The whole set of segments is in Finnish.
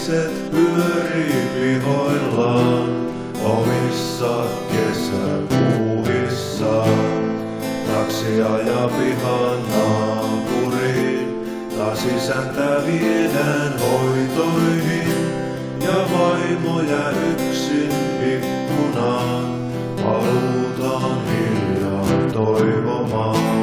ihmiset pyörii pihoillaan omissa kesäpuuhissaan. Taksi ajaa pihan naapuriin, taas isäntä viedään hoitoihin ja vaimo jää yksin ikkunaan. Halutaan hiljaa toivomaan.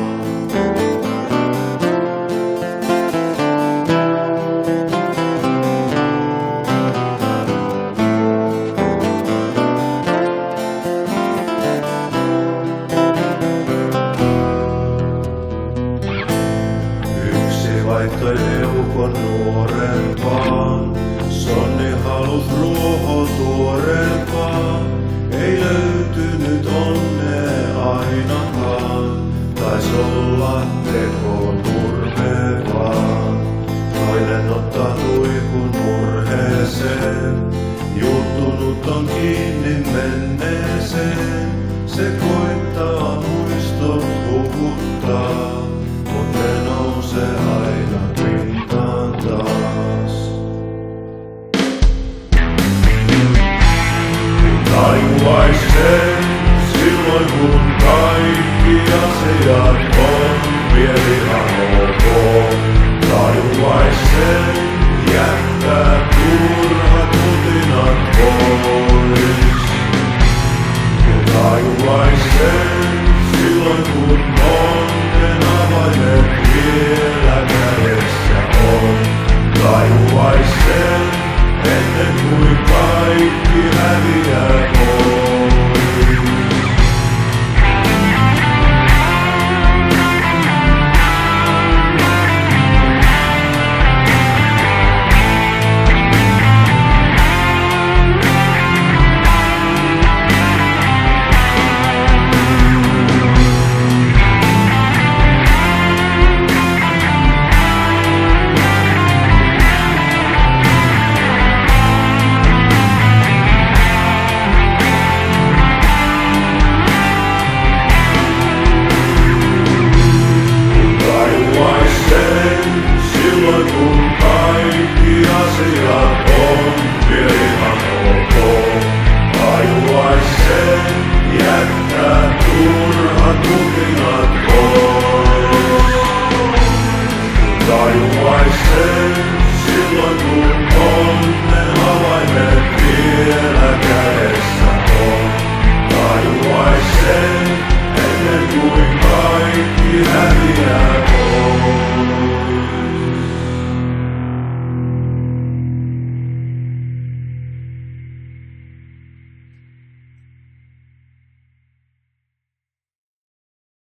Yksi laittoi eukon nuorempaan, Sonni halus ruoho tuorempaa. Ei löytynyt onnea ainakaan, tais olla teko turmevaa. Toinen ottaa tuikun murheeseen, juuttunut on kiinni menneeseen. Se koittaa muistot hukuttaa, mut ne nousee aina pintaan taas. Tajuais sen silloin kun kaikki asiat on vielä ihan ok. Tajuais sen jättää turhat mutinat pois. Tajuais sen silloin kun onnen avaimet vielä kädessä on. Tajuais sen ennen kuin kaikki häviää pois. Silloin kun kaikki asiat on vielä ihan ok. Tajuais sen jättää turhat mutinat pois. Tajuais sen silloin kun onnen avaimet vielä kädessä on. Tajuais sen ennen kuin kaikki häviää.